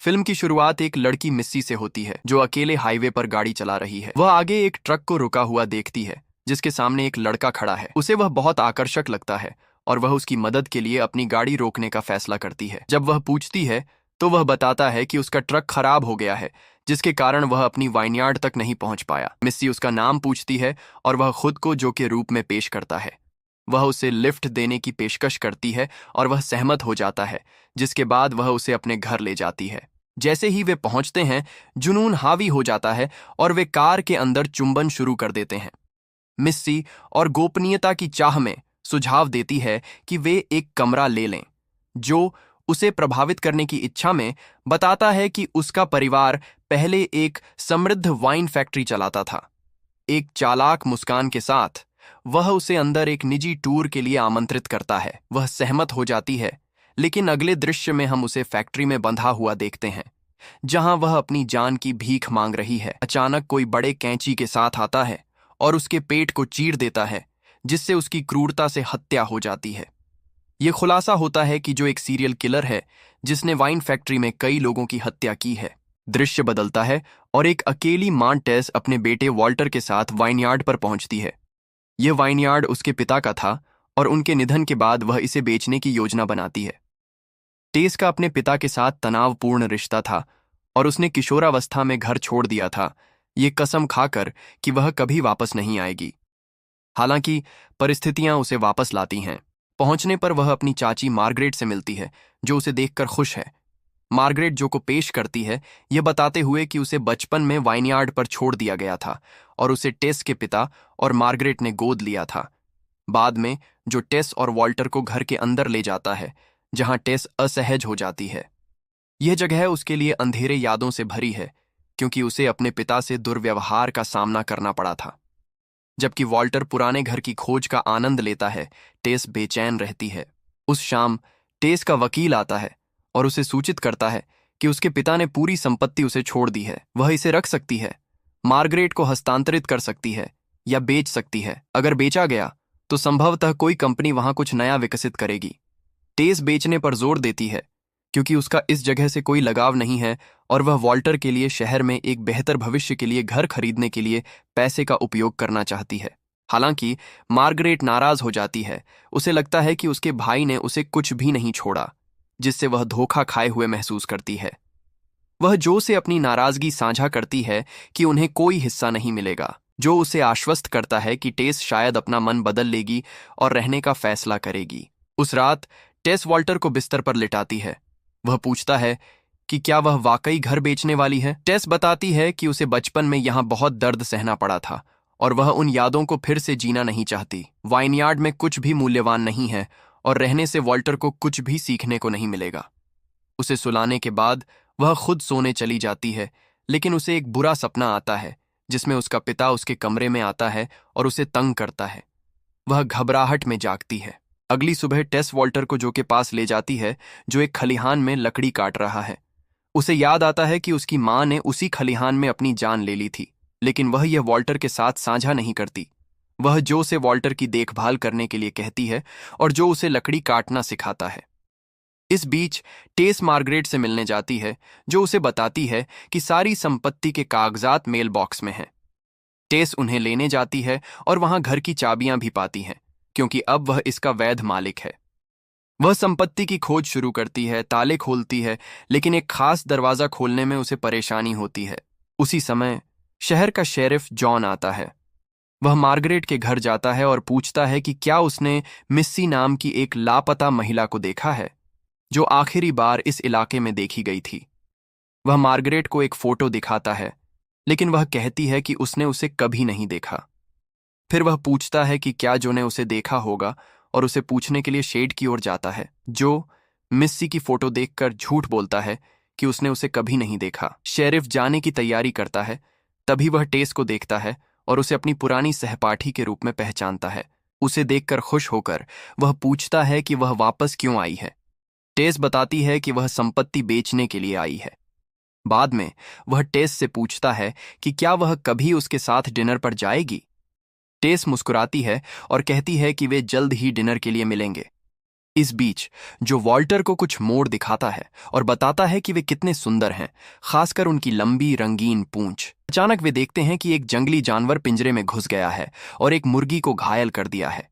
Film की शुरुआत एक लड़की मिस्सी से होती है जो अकेले हाईवे पर गाड़ी चला रही है। वह आगे एक ट्रक को रुका हुआ देखती है जिसके सामने एक लड़का खड़ा है। उसे वह बहुत आकर्षक लगता है और वह उसकी मदद के लिए अपनी गाड़ी रोकने का फैसला करती है। जब वह पूछती है तो वह बताता है कि उसका ट्रक खराब हो गया है जिसके कारण वह अपनी वाइनयार्ड तक नहीं पहुंच पाया। मिस्सी उसका नाम पूछती है और वह खुद को जो के रूप में पेश करता है। वह उसे लिफ्ट देने की पेशकश करती है और वह सहमत हो जाता है, जिसके बाद वह उसे अपने घर ले जाती है। जैसे ही वे पहुंचते हैं, जुनून हावी हो जाता है और वे कार के अंदर चुंबन शुरू कर देते हैं। मिस्सी और गोपनीयता की चाह में सुझाव देती है कि वे एक कमरा ले लें, जो उसे प्रभावित करने की इच्छा में बताता है कि उसका परिवार पहले एक समृद्ध वाइन फैक्ट्री चलाता था। एक चालाक मुस्कान के साथ वह उसे अंदर एक निजी टूर के लिए आमंत्रित करता है। वह सहमत हो जाती है, लेकिन अगले दृश्य में हम उसे फैक्ट्री में बंधा हुआ देखते हैं जहां वह अपनी जान की भीख मांग रही है। अचानक कोई बड़े कैंची के साथ आता है और उसके पेट को चीर देता है, जिससे उसकी क्रूरता से हत्या हो जाती है। यह खुलासा होता है कि जो एक सीरियल किलर है जिसने वाइन फैक्ट्री में कई लोगों की हत्या की है। दृश्य बदलता है और एक अकेली मां टेस अपने बेटे वॉल्टर के साथ वाइनयार्ड पर पहुंचती है। यह वाइनयार्ड उसके पिता का था और उनके निधन के बाद वह इसे बेचने की योजना बनाती है। टेस का अपने पिता के साथ तनावपूर्ण रिश्ता था और उसने किशोरावस्था में घर छोड़ दिया था, ये कसम खाकर कि वह कभी वापस नहीं आएगी। हालांकि परिस्थितियां उसे वापस लाती हैं। पहुंचने पर वह अपनी चाची मार्गरेट से मिलती है, जो उसे देखकर खुश है। मार्गरेट जो को पेश करती है, यह बताते हुए कि उसे बचपन में वाइनयार्ड पर छोड़ दिया गया था और उसे टेस के पिता और मार्गरेट ने गोद लिया था। बाद में जो टेस और वॉल्टर को घर के अंदर ले जाता है, जहां टेस असहज हो जाती है। यह जगह उसके लिए अंधेरे यादों से भरी है, क्योंकि उसे अपने पिता से दुर्व्यवहार का सामना करना पड़ा था। जबकि वॉल्टर पुराने घर की खोज का आनंद लेता है, टेस बेचैन रहती है। उस शाम टेस का वकील आता है और उसे सूचित करता है कि उसके पिता ने पूरी संपत्ति उसे छोड़ दी है। वह इसे रख सकती है, मार्गरेट को हस्तांतरित कर सकती है या बेच सकती है। अगर बेचा गया तो संभवतः कोई कंपनी वहां कुछ नया विकसित करेगी। टेस बेचने पर जोर देती है क्योंकि उसका इस जगह से कोई लगाव नहीं है और वह वॉल्टर के लिए शहर में एक बेहतर भविष्य के लिए घर खरीदने के लिए पैसे का उपयोग करना चाहती है। हालांकि मार्गरेट नाराज हो जाती है। उसे लगता है कि उसके भाई ने उसे कुछ भी नहीं छोड़ा, जिससे वह धोखा खाए हुए महसूस करती है। वह जो से अपनी नाराजगी साझा करती है कि उन्हें कोई हिस्सा नहीं मिलेगा, जो उसे आश्वस्त करता है कि टेस शायद अपना मन बदल लेगी और रहने का फैसला करेगी। उस रात टेस वॉल्टर को बिस्तर पर लिटाती है। वह पूछता है कि क्या वह वाकई घर बेचने वाली है। टेस बताती है कि उसे बचपन में यहां बहुत दर्द सहना पड़ा था और वह उन यादों को फिर से जीना नहीं चाहती। वाइनयार्ड में कुछ भी मूल्यवान नहीं है और रहने से वॉल्टर को कुछ भी सीखने को नहीं मिलेगा। उसे सुलाने के बाद वह खुद सोने चली जाती है, लेकिन उसे एक बुरा सपना आता है जिसमें उसका पिता उसके कमरे में आता है और उसे तंग करता है। वह घबराहट में जागती है। अगली सुबह टेस वॉल्टर को जो के पास ले जाती है, जो एक खलिहान में लकड़ी काट रहा है। उसे याद आता है कि उसकी मां ने उसी खलिहान में अपनी जान ले ली थी, लेकिन वह यह वॉल्टर के साथ साझा नहीं करती। वह जो से वॉल्टर की देखभाल करने के लिए कहती है और जो उसे लकड़ी काटना सिखाता है। इस बीच टेस मार्गरेट से मिलने जाती है, जो उसे बताती है कि सारी संपत्ति के कागजात मेल बॉक्स में हैं। टेस उन्हें लेने जाती है और वहां घर की चाबियां भी पाती है, क्योंकि अब वह इसका वैध मालिक है। वह संपत्ति की खोज शुरू करती है, ताले खोलती है, लेकिन एक खास दरवाजा खोलने में उसे परेशानी होती है। उसी समय शहर का शेरिफ जॉन आता है। वह मार्गरेट के घर जाता है और पूछता है कि क्या उसने मिस्सी नाम की एक लापता महिला को देखा है, जो आखिरी बार इस इलाके में देखी गई थी। वह मार्गरेट को एक फोटो दिखाता है, लेकिन वह कहती है कि उसने उसे कभी नहीं देखा। फिर वह पूछता है कि क्या जो ने उसे देखा होगा और उसे पूछने के लिए शेड की ओर जाता है। जो मिस्सी की फोटो देखकर झूठ बोलता है कि उसने उसे कभी नहीं देखा। शेरिफ जाने की तैयारी करता है, तभी वह टेस को देखता है और उसे अपनी पुरानी सहपाठी के रूप में पहचानता है। उसे देखकर खुश होकर वह पूछता है कि वह वापस क्यों आई है। टेस बताती है कि वह संपत्ति बेचने के लिए आई है। बाद में वह टेस से पूछता है कि क्या वह कभी उसके साथ डिनर पर जाएगी। टेस मुस्कुराती है और कहती है कि वे जल्द ही डिनर के लिए मिलेंगे। इस बीच जो वॉल्टर को कुछ मोड़ दिखाता है और बताता है कि वे कितने सुंदर हैं, खासकर उनकी लंबी रंगीन पूंछ। अचानक वे देखते हैं कि एक जंगली जानवर पिंजरे में घुस गया है और एक मुर्गी को घायल कर दिया है।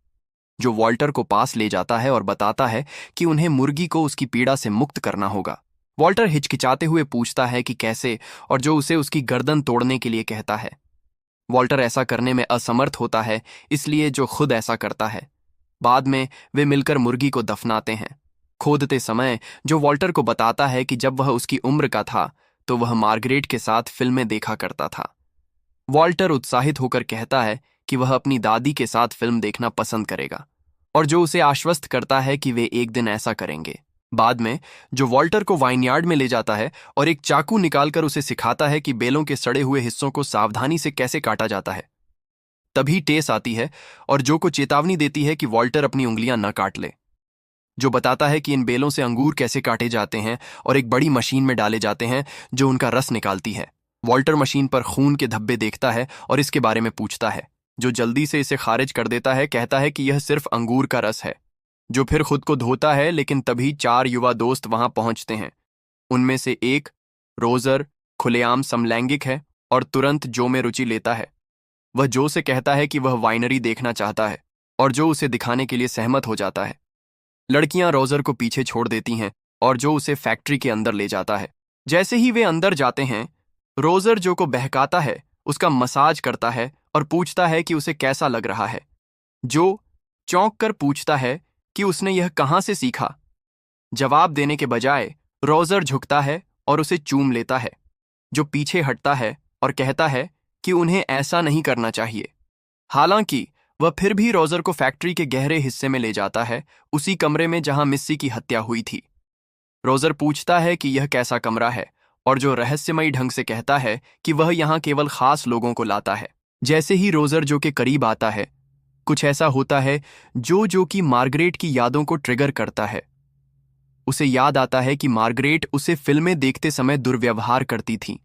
जो वॉल्टर को पास ले जाता है और बताता है कि उन्हें मुर्गी को उसकी पीड़ा से मुक्त करना होगा। वॉल्टर हिचकिचाते हुए पूछता है कि कैसे, और जो उसे उसकी गर्दन तोड़ने के लिए कहता है। वॉल्टर ऐसा करने में असमर्थ होता है, इसलिए जो खुद ऐसा करता है। बाद में वे मिलकर मुर्गी को दफनाते हैं। खोदते समय जो वॉल्टर को बताता है कि जब वह उसकी उम्र का था तो वह मार्गरेट के साथ फिल्में देखा करता था। वॉल्टर उत्साहित होकर कहता है कि वह अपनी दादी के साथ फिल्म देखना पसंद करेगा, और जो उसे आश्वस्त करता है कि वे एक दिन ऐसा करेंगे। बाद में जो वॉल्टर को वाइनयार्ड में ले जाता है और एक चाकू निकालकर उसे सिखाता है कि बेलों के सड़े हुए हिस्सों को सावधानी से कैसे काटा जाता है। तभी टेस आती है और जो को चेतावनी देती है कि वॉल्टर अपनी उंगलियां न काट ले। जो बताता है कि इन बेलों से अंगूर कैसे काटे जाते हैं और एक बड़ी मशीन में डाले जाते हैं जो उनका रस निकालती है। वॉल्टर मशीन पर खून के धब्बे देखता है और इसके बारे में पूछता है। जो जल्दी से इसे खारिज कर देता है, कहता है कि यह सिर्फ अंगूर का रस है। जो फिर खुद को धोता है, लेकिन तभी 4 युवा दोस्त वहां पहुंचते हैं। उनमें से एक, रोजर, खुलेआम समलैंगिक है और तुरंत जो में रुचि लेता है। वह जो से कहता है कि वह वाइनरी देखना चाहता है और जो उसे दिखाने के लिए सहमत हो जाता है। लड़कियां रोजर को पीछे छोड़ देती हैं और जो उसे फैक्ट्री के अंदर ले जाता है। जैसे ही वे अंदर जाते हैं, रोजर जो को बहकाता है, उसका मसाज करता है और पूछता है कि उसे कैसा लग रहा है। जो चौंक कर पूछता है कि उसने यह कहां से सीखा। जवाब देने के बजाय रोजर झुकता है और उसे चूम लेता है। जो पीछे हटता है और कहता है कि उन्हें ऐसा नहीं करना चाहिए। हालांकि वह फिर भी रोजर को फैक्ट्री के गहरे हिस्से में ले जाता है, उसी कमरे में जहां मिस्सी की हत्या हुई थी। रोजर पूछता है कि यह कैसा कमरा है, और जो रहस्यमयी ढंग से कहता है कि वह यहां केवल खास लोगों को लाता है। जैसे ही रोजर जो के करीब आता है, कुछ ऐसा होता है जो कि मार्गरेट की यादों को ट्रिगर करता है। उसे याद आता है कि मार्गरेट उसे फिल्में देखते समय दुर्व्यवहार करती थी।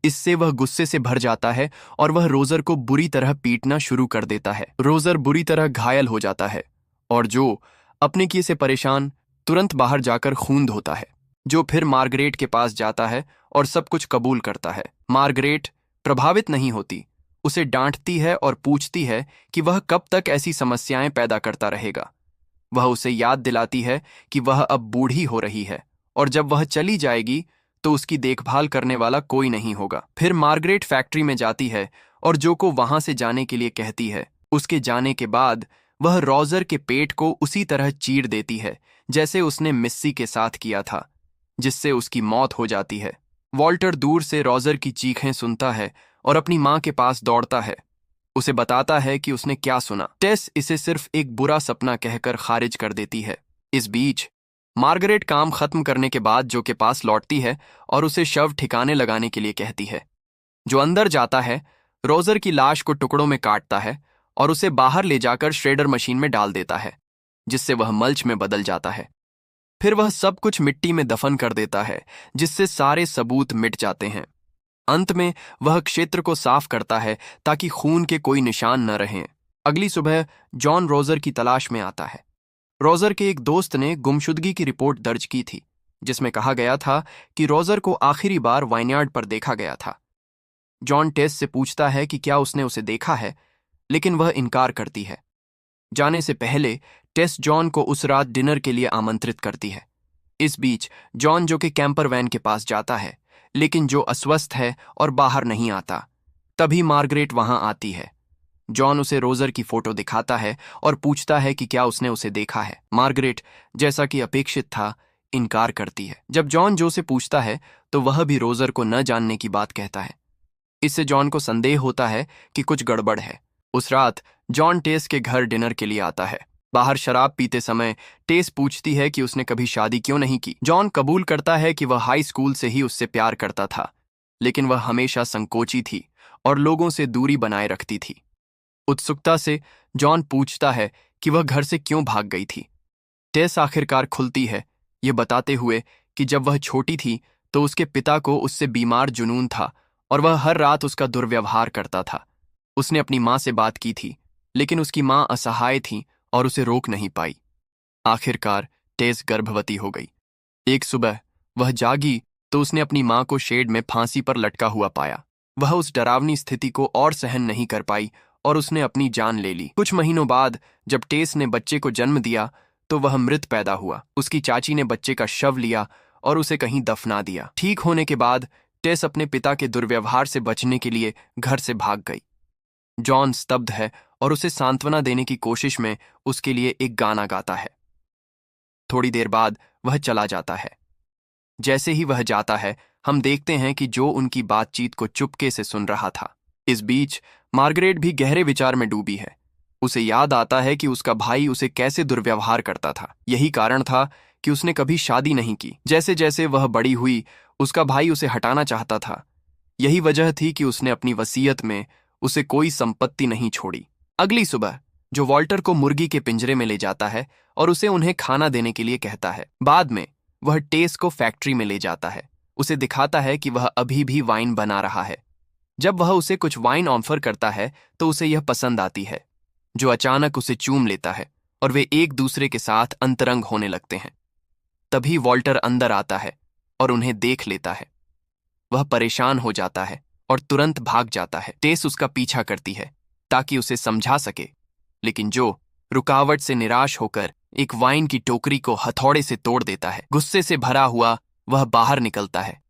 इससे वह गुस्से से भर जाता है और वह रोजर को बुरी तरह पीटना शुरू कर देता है। रोजर बुरी तरह घायल हो जाता है और जो अपने किए से परेशान तुरंत बाहर जाकर खून धोता है। जो फिर मार्गरेट के पास जाता है और सब कुछ कबूल करता है। मार्गरेट प्रभावित नहीं होती, उसे डांटती है और पूछती है कि वह कब तक ऐसी समस्याएं पैदा करता रहेगा। वह उसे याद दिलाती है कि वह अब बूढ़ी हो रही है और जब वह चली जाएगी तो उसकी देखभाल करने वाला कोई नहीं होगा। फिर मार्गरेट फैक्ट्री में जाती है और जो को वहां से जाने के लिए कहती है। उसके जाने के बाद वह रोजर के पेट को उसी तरह चीर देती है जैसे उसने मिस्सी के साथ किया था, जिससे उसकी मौत हो जाती है। वॉल्टर दूर से रोजर की चीखें सुनता है और अपनी मां के पास दौड़ता है। उसे बताता है कि उसने क्या सुना। टेस इसे सिर्फ एक बुरा सपना कहकर खारिज कर देती है। इस बीच मार्गरेट काम खत्म करने के बाद जो के पास लौटती है और उसे शव ठिकाने लगाने के लिए कहती है। जो अंदर जाता है, रोजर की लाश को टुकड़ों में काटता है और उसे बाहर ले जाकर श्रेडर मशीन में डाल देता है, जिससे वह मल्च में बदल जाता है। फिर वह सब कुछ मिट्टी में दफन कर देता है, जिससे सारे सबूत मिट जाते हैं। अंत में वह क्षेत्र को साफ करता है ताकि खून के कोई निशान न रहें। अगली सुबह जॉन रोजर की तलाश में आता है। रोजर के एक दोस्त ने गुमशुदगी की रिपोर्ट दर्ज की थी, जिसमें कहा गया था कि रोजर को आखिरी बार वाइनयार्ड पर देखा गया था। जॉन टेस से पूछता है कि क्या उसने उसे देखा है, लेकिन वह इनकार करती है। जाने से पहले टेस जॉन को उस रात डिनर के लिए आमंत्रित करती है। इस बीच जॉन जो कि कैंपर वैन के पास जाता है, लेकिन जो अस्वस्थ है और बाहर नहीं आता। तभी मार्गरेट वहां आती है। जॉन उसे रोजर की फोटो दिखाता है और पूछता है कि क्या उसने उसे देखा है। मार्गरेट, जैसा कि अपेक्षित था, इनकार करती है। जब जॉन जो से पूछता है तो वह भी रोजर को न जानने की बात कहता है। इससे जॉन को संदेह होता है कि कुछ गड़बड़ है। उस रात जॉन टेस के घर डिनर के लिए आता है। बाहर शराब पीते समय टेस पूछती है कि उसने कभी शादी क्यों नहीं की। जॉन कबूल करता है कि वह हाई स्कूल से ही उससे प्यार करता था, लेकिन वह हमेशा संकोची थी और लोगों से दूरी बनाए रखती थी। उत्सुकता से जॉन पूछता है कि वह घर से क्यों भाग गई थी। टेस आखिरकार खुलती है, ये बताते हुए कि जब वह छोटी थी तो उसके पिता को उससे बीमार जुनून था और वह हर रात उसका दुर्व्यवहार करता था। उसने अपनी माँ से बात की थी, लेकिन उसकी माँ असहाय थी और उसे रोक नहीं पाई। आखिरकार टेस गर्भवती हो गई। एक सुबह वह जागी तो उसने अपनी मां को शेड में फांसी पर लटका हुआ पाया। वह उस डरावनी स्थिति को और सहन नहीं कर पाई और उसने अपनी जान ले ली। कुछ महीनों बाद जब टेस ने बच्चे को जन्म दिया तो वह मृत पैदा हुआ। उसकी चाची ने बच्चे का शव लिया और उसे कहीं दफना दिया। ठीक होने के बाद टेस अपने पिता के दुर्व्यवहार से बचने के लिए घर से भाग गई। जॉन स्तब्ध है और उसे सांत्वना देने की कोशिश में उसके लिए एक गाना गाता है। थोड़ी देर बाद वह चला जाता है। जैसे ही वह जाता है हम देखते हैं कि जो उनकी बातचीत को चुपके से सुन रहा था। इस बीच मार्गरेट भी गहरे विचार में डूबी है। उसे याद आता है कि उसका भाई उसे कैसे दुर्व्यवहार करता था। यही कारण था कि उसने कभी शादी नहीं की। जैसे जैसे वह बड़ी हुई उसका भाई उसे हटाना चाहता था। यही वजह थी कि उसने अपनी वसीयत में उसे कोई संपत्ति नहीं छोड़ी। अगली सुबह जो वॉल्टर को मुर्गी के पिंजरे में ले जाता है और उसे उन्हें खाना देने के लिए कहता है। बाद में वह टेस को फैक्ट्री में ले जाता है। उसे दिखाता है कि वह अभी भी वाइन बना रहा है। जब वह उसे कुछ वाइन ऑफर करता है तो उसे यह पसंद आती है, जो अचानक उसे चूम लेता है और वे एक दूसरे के साथ अंतरंग होने लगते हैं। तभी वॉल्टर अंदर आता है और उन्हें देख लेता है। वह परेशान हो जाता है और तुरंत भाग जाता है। टेस उसका पीछा करती है ताकि उसे समझा सके, लेकिन जो रुकावट से निराश होकर एक वाइन की टोकरी को हथौड़े से तोड़ देता है। गुस्से से भरा हुआ वह बाहर निकलता है,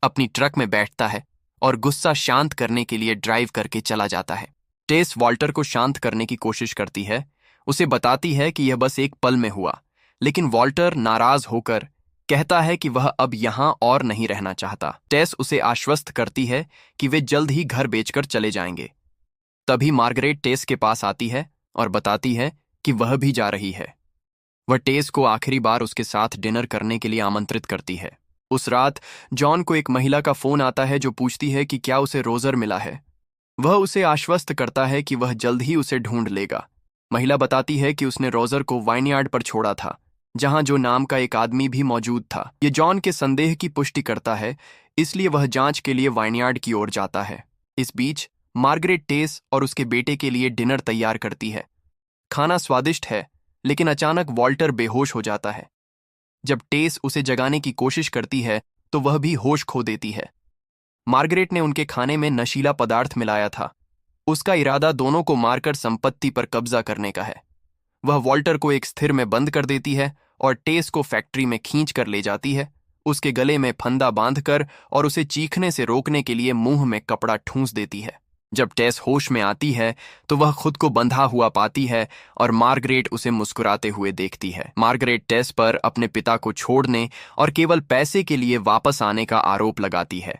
अपनी ट्रक में बैठता है और गुस्सा शांत करने के लिए ड्राइव करके चला जाता है। टेस वॉल्टर को शांत करने की कोशिश करती है, उसे बताती है कि यह बस एक पल में हुआ, लेकिन वॉल्टर नाराज होकर कहता है कि वह अब यहां और नहीं रहना चाहता। टेस उसे आश्वस्त करती है कि वे जल्द ही घर बेचकर चले जाएंगे। तभी मार्गरेट टेस के पास आती है और बताती है कि वह भी जा रही है। वह टेस को आखिरी बार उसके साथ डिनर करने के लिए आमंत्रित करती है। उस रात जॉन को एक महिला का फोन आता है जो पूछती है कि क्या उसे रोजर मिला है। वह उसे आश्वस्त करता है कि वह जल्द ही उसे ढूंढ लेगा। महिला बताती है कि उसने रोजर को वाइनयार्ड पर छोड़ा था, जहां जो नाम का एक आदमी भी मौजूद था। ये जॉन के संदेह की पुष्टि करता है, इसलिए वह जांच के लिए वाइनयार्ड की ओर जाता है। इस बीच मार्गरेट टेस और उसके बेटे के लिए डिनर तैयार करती है। खाना स्वादिष्ट है, लेकिन अचानक वॉल्टर बेहोश हो जाता है। जब टेस उसे जगाने की कोशिश करती है तो वह भी होश खो देती है। मार्गरेट ने उनके खाने में नशीला पदार्थ मिलाया था। उसका इरादा दोनों को मारकर संपत्ति पर कब्जा करने का है। वह वॉल्टर को एक स्थिर में बंद कर देती है और टेस को फैक्ट्री में खींच कर ले जाती है, उसके गले में फंदा बांधकर और उसे चीखने से रोकने के लिए मुंह में कपड़ा ठूंस देती है। जब टेस होश में आती है तो वह खुद को बंधा हुआ पाती है और मार्गरेट उसे मुस्कुराते हुए देखती है। मार्गरेट टेस पर अपने पिता को छोड़ने और केवल पैसे के लिए वापस आने का आरोप लगाती है।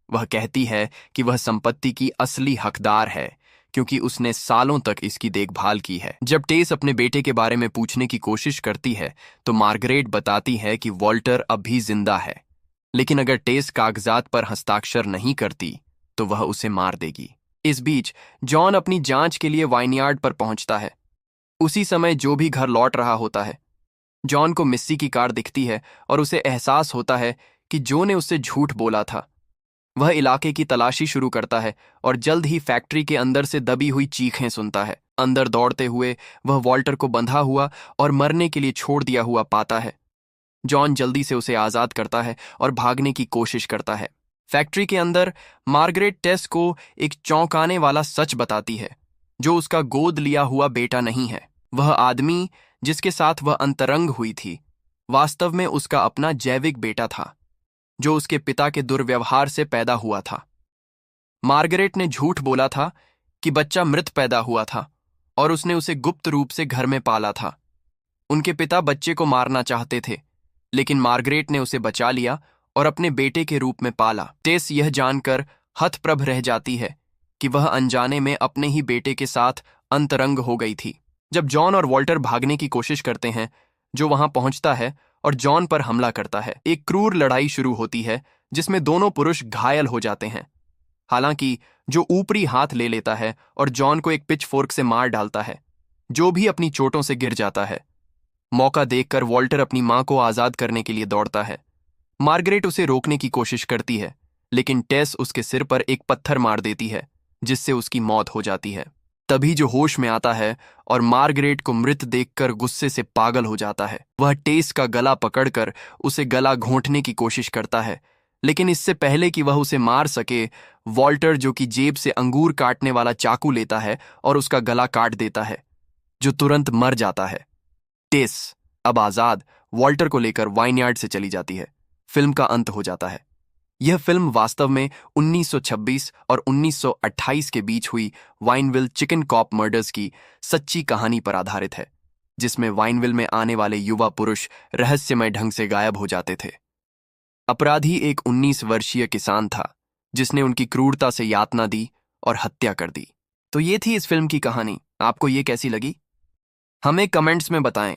वह कहती है कि वह संपत्ति की असली हकदार है क्योंकि उसने सालों तक इसकी देखभाल की है। जब टेस अपने बेटे के बारे में पूछने की कोशिश करती है तो मार्गरेट बताती है कि वॉल्टर अब भी जिंदा है, लेकिन अगर टेस कागजात पर हस्ताक्षर नहीं करती तो वह उसे मार देगी। इस बीच जॉन अपनी जांच के लिए वाइनयार्ड पर पहुंचता है। उसी समय जो भी घर लौट रहा होता है। जॉन को मिस्सी की कार दिखती है और उसे एहसास होता है कि जो ने उससे झूठ बोला था। वह इलाके की तलाशी शुरू करता है और जल्द ही फैक्ट्री के अंदर से दबी हुई चीखें सुनता है। अंदर दौड़ते हुए वह वॉल्टर को बंधा हुआ और मरने के लिए छोड़ दिया हुआ पाता है। जॉन जल्दी से उसे आजाद करता है और भागने की कोशिश करता है। फैक्ट्री के अंदर मार्गरेट टेस को एक चौंकाने वाला सच बताती है, जो उसका गोद लिया हुआ बेटा नहीं है। वह आदमी जिसके साथ वह अंतरंग हुई थी वास्तव में उसका अपना जैविक बेटा था, जो उसके पिता के दुर्व्यवहार से पैदा हुआ था। मार्गरेट ने झूठ बोला था कि बच्चा मृत पैदा हुआ था और उसने उसे गुप्त रूप से घर में पाला था। उनके पिता बच्चे को मारना चाहते थे, लेकिन मार्गरेट ने उसे बचा लिया और अपने बेटे के रूप में पाला। टेस यह जानकर हतप्रभ रह जाती है कि वह अनजाने में अपने ही बेटे के साथ अंतरंग हो गई थी। जब जॉन और वॉल्टर भागने की कोशिश करते हैं, जो वहां पहुंचता है और जॉन पर हमला करता है। एक क्रूर लड़ाई शुरू होती है जिसमें दोनों पुरुष घायल हो जाते हैं। हालांकि जो ऊपरी हाथ ले लेता है और जॉन को एक पिच फोर्क से मार डालता है, जो भी अपनी चोटों से गिर जाता है। मौका देखकर वॉल्टर अपनी मां को आजाद करने के लिए दौड़ता है। मार्गरेट उसे रोकने की कोशिश करती है, लेकिन टेस उसके सिर पर एक पत्थर मार देती है, जिससे उसकी मौत हो जाती है। तभी जो होश में आता है और मार्गरेट को मृत देखकर गुस्से से पागल हो जाता है। वह टेस का गला पकड़कर उसे गला घोंटने की कोशिश करता है, लेकिन इससे पहले कि वह उसे मार सके, वॉल्टर जो कि जेब से अंगूर काटने वाला चाकू लेता है और उसका गला काट देता है, जो तुरंत मर जाता है। टेस अब आजाद वॉल्टर को लेकर वाइनयार्ड से चली जाती है। फिल्म का अंत हो जाता है। यह फिल्म वास्तव में 1926 और 1928 के बीच हुई वाइनविल चिकन कॉप मर्डर्स की सच्ची कहानी पर आधारित है, जिसमें वाइनविल में आने वाले युवा पुरुष रहस्यमय ढंग से गायब हो जाते थे। अपराधी एक 19 वर्षीय किसान था जिसने उनकी क्रूरता से यातना दी और हत्या कर दी। तो ये थी इस फिल्म की कहानी। आपको ये कैसी लगी? हमें कमेंट्स में बताएं।